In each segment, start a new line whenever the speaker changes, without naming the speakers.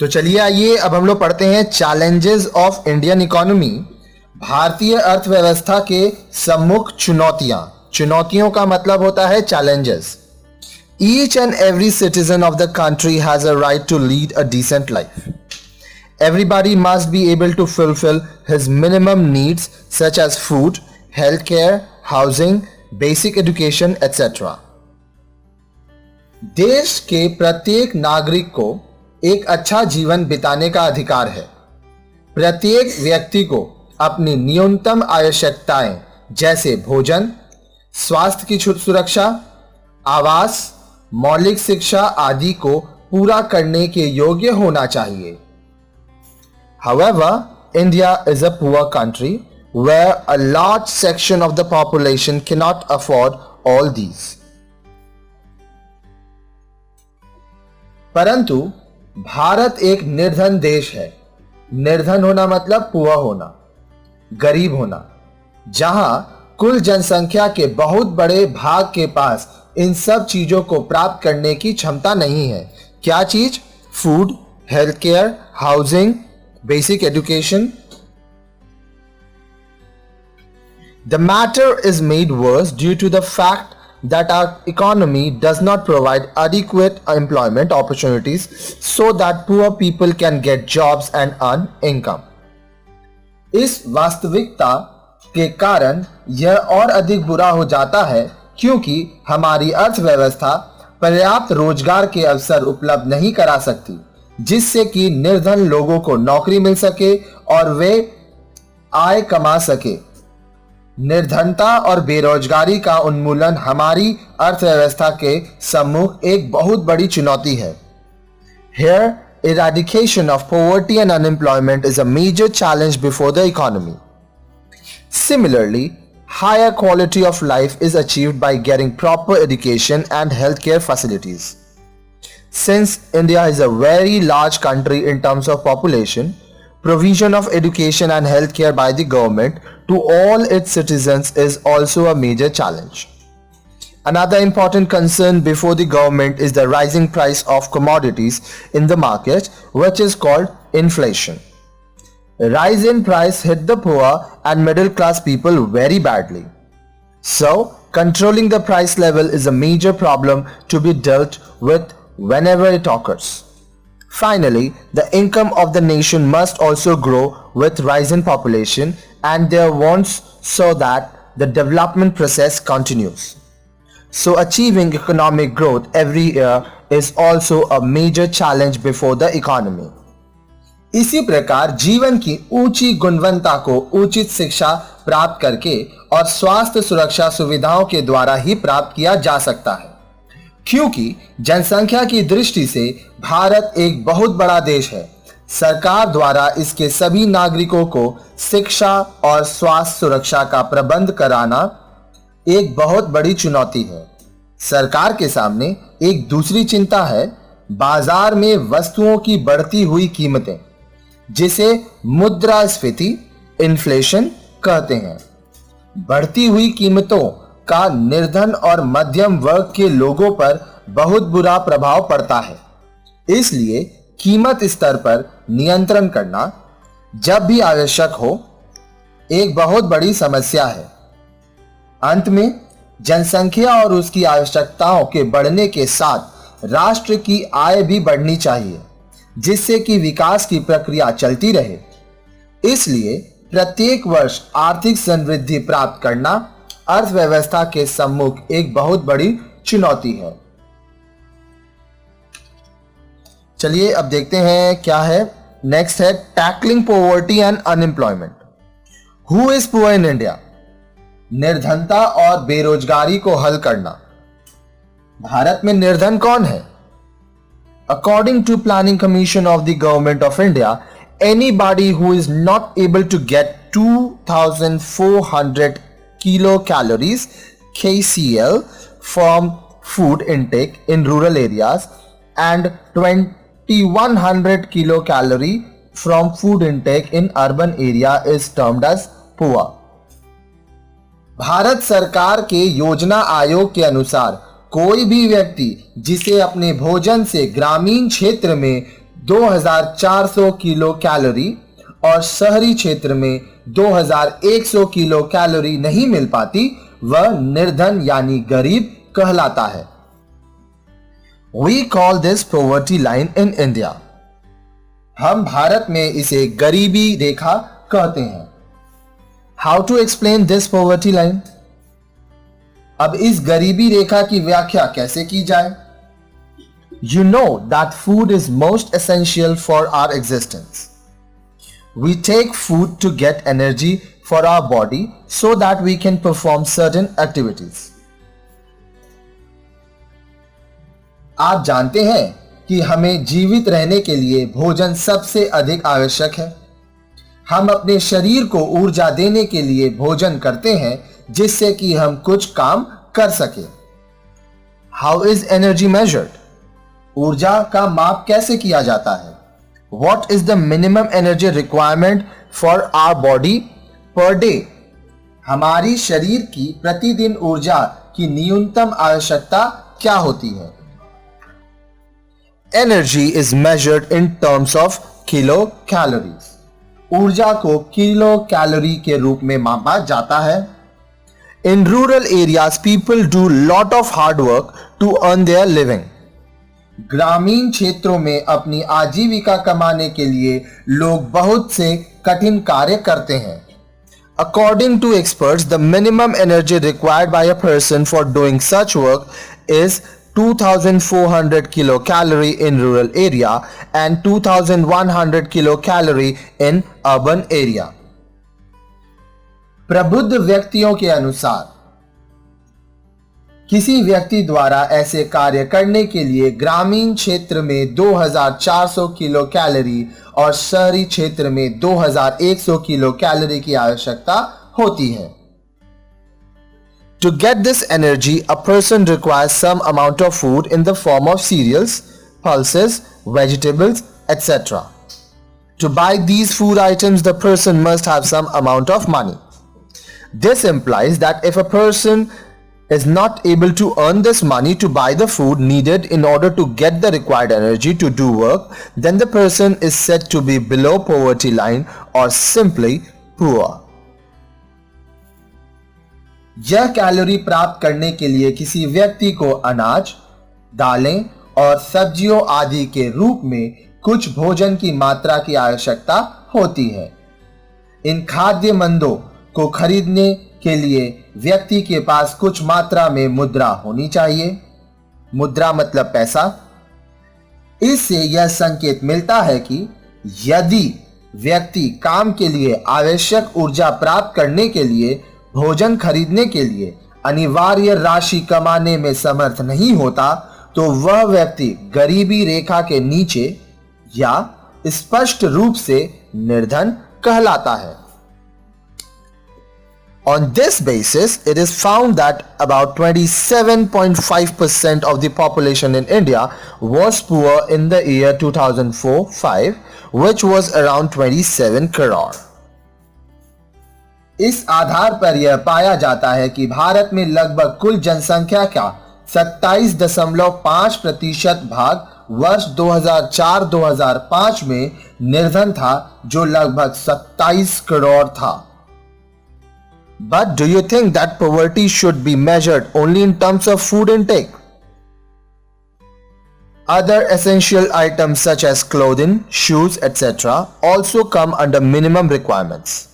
तो चलिए आइए अब हम लोग पढ़ते हैं चैलेंजेस ऑफ इंडियन इकोनॉमी। भारतीय अर्थव्यवस्था के सम्मुख चुनौतियां। चुनौतियों का मतलब होता है challenges. Each and every citizen of the country has a right to lead a decent life. Everybody must be able to fulfill his minimum needs such as food, healthcare, housing, basic education, etc. देश के प्रत्येक नागरिक को एक अच्छा जीवन बिताने का अधिकार है। प्रत्येक व्यक्ति को अपनी न्यूनतम आवश्यकताएं जैसे भोजन, स्वास्थ्य की सुरक्षा, आवास, मौलिक शिक्षा आदि को पूरा करने के योग्य होना चाहिए। However, India is a poor country where a large section of the population cannot afford all these. परंतु भारत एक निर्धन देश है। निर्धन होना मतलब पुअर होना, गरीब होना, जहां कुल जनसंख्या के बहुत बड़े भाग के पास इन सब चीजों को प्राप्त करने की क्षमता नहीं है। क्या चीज? Food, health care, housing, basic education. The matter is made worse due to the fact that our economy does not provide adequate employment opportunities so that poor people can get jobs and earn income. इस वास्तविकता के कारण यह और अधिक बुरा हो जाता है क्योंकि हमारी अर्थव्यवस्था पर्याप्त रोजगार के अवसर उपलब्ध नहीं करा सकती जिससे कि निर्धन लोगों को नौकरी मिल सके और वे आय कमा सके। निर्धनता और बेरोजगारी का उन्मूलन हमारी अर्थव्यवस्था के सम्मुख एक बहुत बड़ी चुनौती है। Here, eradication of poverty and unemployment is a major challenge before the economy. Similarly, higher quality of life is achieved by getting proper education and healthcare facilities. Since India is a very large country in terms of population, provision of education and healthcare by the government to all its citizens is also a major challenge. Another important concern before the government is the rising price of commodities in the market, which is called inflation. Rise in price hit the poor and middle class people very badly. So, controlling the price level is a major problem to be dealt with whenever it occurs. Finally, the income of the nation must also grow with rise in population and their wants so that the development process continues. So achieving economic growth every year is also a major challenge before the economy. इसी प्रकार जीवन की ऊंची गुणवत्ता को उचित शिक्षा प्राप्त करके और स्वास्थ्य सुरक्षा सुविधाओं के द्वारा ही प्राप्त किया जा सकता है। क्योंकि जनसंख्या की दृष्टि से भारत एक बहुत बड़ा देश है, सरकार द्वारा इसके सभी नागरिकों को शिक्षा और स्वास्थ्य सुरक्षा का प्रबंध कराना एक बहुत बड़ी चुनौती है। सरकार के सामने एक दूसरी चिंता है बाजार में वस्तुओं की बढ़ती हुई कीमतें, जिसे मुद्रास्फीति इन्फ्लेशन कहते हैं। बढ़ती हुई कीमतों का निर्धन और मध्यम वर्ग के लोगों पर बहुत बुरा प्रभाव पड़ता है। इसलिए कीमत स्तर पर नियंत्रण करना जब भी आवश्यक हो एक बहुत बड़ी समस्या है। अंत में जनसंख्या और उसकी आवश्यकताओं के बढ़ने के साथ राष्ट्र की आय भी बढ़नी चाहिए जिससे कि विकास की प्रक्रिया चलती रहे। इसलिए प्रत्येक वर्ष आर्थिक समृद्धि प्राप्त करना अर्थव्यवस्था के सम्मुख एक बहुत बड़ी चुनौती है। चलिए अब देखते हैं क्या है। नेक्स्ट है tackling poverty and unemployment. Who is poor in India? निर्धनता और बेरोजगारी को हल करना। भारत में निर्धन कौन है? According to planning commission of the government of India, anybody who is not able to get 2400 kilocalories KCL from food intake in rural areas and 2100 kilocalorie from food intake in urban area is termed as poor. Bharat सरकार के योजना आयोग के अनुसार कोई भी व्यक्ति जिसे अपने भोजन से ग्रामीण क्षेत्र में 2400 किलो कैलोरी और शहरी क्षेत्र में 2100 किलो कैलोरी नहीं मिल पाती, वह निर्धन यानी गरीब कहलाता है। We call this poverty line in India. हम भारत में इसे गरीबी रेखा कहते हैं। How to explain this poverty line? अब इस गरीबी रेखा की व्याख्या कैसे की जाए? You know that food is most essential for our existence. We take food to get energy for our body so that we can perform certain activities. आप जानते हैं कि हमें जीवित रहने के लिए भोजन सबसे अधिक आवश्यक है। हम अपने शरीर को ऊर्जा देने के लिए भोजन करते हैं जिससे कि हम कुछ काम कर सके। How is energy measured? ऊर्जा का माप कैसे किया जाता है? What is the minimum energy requirement for our body per day? हमारी शरीर की प्रतिदिन ऊर्जा की न्यूनतम आवश्यकता क्या होती है? Energy is measured in terms of kilocalories. ऊर्जा को किलो कैलोरी के रूप में मापा जाता है। In rural areas, people do lot of hard work to earn their living. ग्रामीण क्षेत्रों में अपनी आजीविका कमाने के लिए लोग बहुत से कठिन कार्य करते हैं। According to experts, the minimum energy required by a person for doing such work is 2400 kilocalorie in rural area and 2100 kilocalorie in urban area. प्रबुद्ध व्यक्तियों के अनुसार किसी व्यक्ति द्वारा ऐसे कार्य करने के लिए ग्रामीण क्षेत्र में 2400 किलो कैलोरी और शहरी क्षेत्र में 2100 किलो कैलोरी की आवश्यकता होती है। To get this energy, a person requires some amount of food in the form of cereals, pulses, vegetables, etc. To buy these food items, the person must have some amount of money. This implies that if a person is not able to earn this money to buy the food needed in order to get the required energy to do work, then the person is said to be below poverty line or simply poor. यह calorie प्राप्त करने के लिए किसी व्यक्ति को अनाज, दालें और सब्जियों आदि के रूप में कुछ भोजन की मात्रा की आवश्यकता होती है। इन खाद्य मंदों को खरीदने के लिए व्यक्ति के पास कुछ मात्रा में मुद्रा होनी चाहिए। मुद्रा मतलब पैसा। इससे यह संकेत मिलता है कि यदि व्यक्ति काम के लिए आवश्यक ऊर्जा प्राप्त करने के लिए भोजन खरीदने के लिए अनिवार्य राशि कमाने में समर्थ नहीं होता, तो वह व्यक्ति गरीबी रेखा के नीचे या स्पष्ट रूप से निर्धन कहलाता है। On this basis, it is found that about 27.5% of the population in India was poor in the year 2004-05, which was around 27 crore. इस आधार पर यह पाया जाता है कि भारत में लगभग कुल जनसंख्या का 27.5% भाग वर्ष 2004-2005 में निर्धन था, जो लगभग 27 करोड़ था। But do you think that poverty should be measured only in terms of food intake? Other essential items such as clothing, shoes, etc. also come under minimum requirements.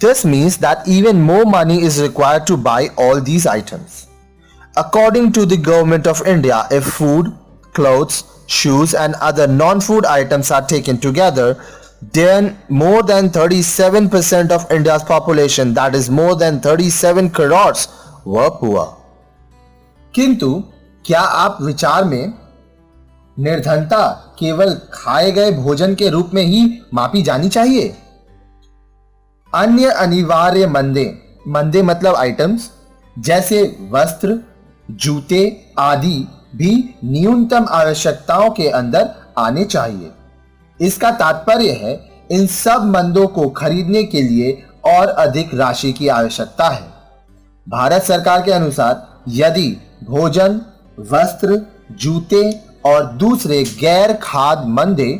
This means that even more money is required to buy all these items. According to the Government of India, if food, clothes, shoes and other non-food items are taken together, then more than 37% of India's population, that is more than 37 crores, were poor. किंतु क्या आप विचार में निर्धनता केवल खाए गए भोजन के रूप में ही मापी जानी चाहिए? अन्य अनिवार्य मंदे मतलब आइटम्स जैसे वस्त्र, जूते आदि भी न्यूनतम आवश्यकताओं के अंदर आने चाहिए। इसका तात्पर्य है इन सब मंदों को खरीदने के लिए और अधिक राशि की आवश्यकता है। भारत सरकार के अनुसार यदि भोजन, वस्त्र, जूते और दूसरे गैर खाद्य मंदे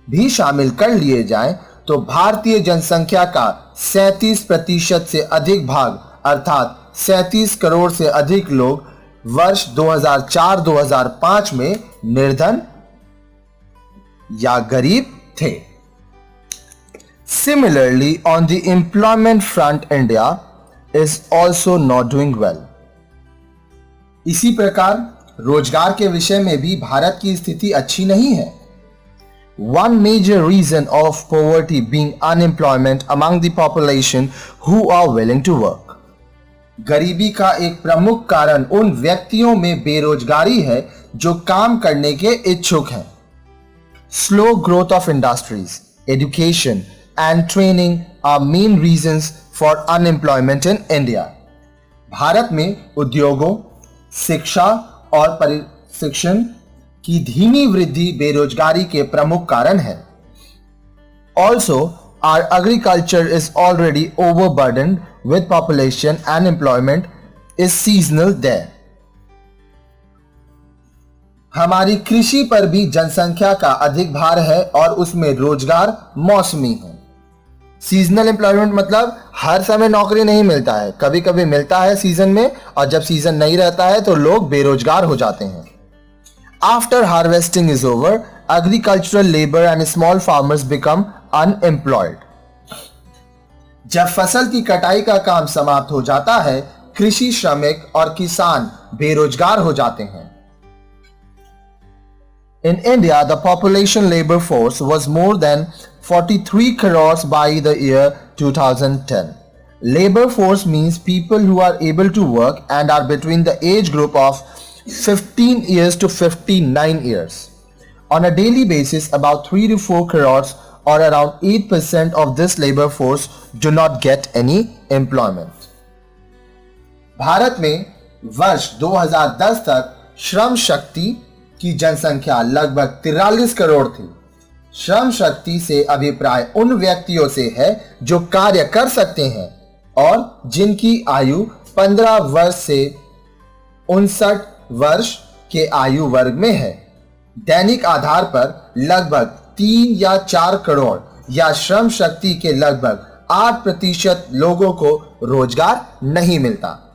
भी शामिल कर लिए जाएं तो भारतीय जनसंख्या का 37% से अधिक भाग अर्थात 37 करोड़ से अधिक लोग वर्ष 2004-2005 में निर्धन या गरीब थे। Similarly, on the employment front, India is also not doing well. इसी प्रकार रोजगार के विषय में भी भारत की स्थिति अच्छी नहीं है। One major reason of poverty being unemployment among the population who are willing to work. गरीबी का एक प्रमुख कारण उन व्यक्तियों में बेरोजगारी है जो काम करने के इच्छुक हैं। Slow growth of industries, education and training are main reasons for unemployment in India. Bharat में उद्योगों, शिक्षा और प्रशिक्षण की धीमी वृद्धि बेरोजगारी के प्रमुख कारण है। Also, our agriculture is already overburdened with population and employment is seasonal there. हमारी कृषि पर भी जनसंख्या का अधिक भार है और उसमें रोजगार मौसमी है। सीजनल एम्प्लॉयमेंट मतलब हर समय नौकरी नहीं मिलता है, कभी कभी मिलता है सीजन में, और जब सीजन नहीं रहता है तो लोग बेरोजगार हो जाते हैं। After harvesting is over, agricultural labor and small farmers become unemployed. जब फसल की कटाई का काम समाप्त हो जाता है, कृषि श्रमिक और किसान बेरोजगार हो जाते हैं। In India, the population labor force was more than 43 crores by the year 2010. Labor force means people who are able to work and are between the age group of 15 years to 59 years. On a daily basis, about 3 to 4 crores or around 8% of this labor force do not get any employment. Bharat में वर्ष 2010 तक श्रम शक्ति की जनसंख्या लगभग 43 करोड़ थी। श्रम शक्ति से अभिप्राय उन व्यक्तियों से है जो कार्य कर सकते हैं और जिनकी आयु 15 वर्ष से 59 वर्ष के आयु वर्ग में है। दैनिक आधार पर लगभग 3 या 4 करोड़ या श्रम शक्ति के लगभग 8% लोगों को रोजगार नहीं मिलता।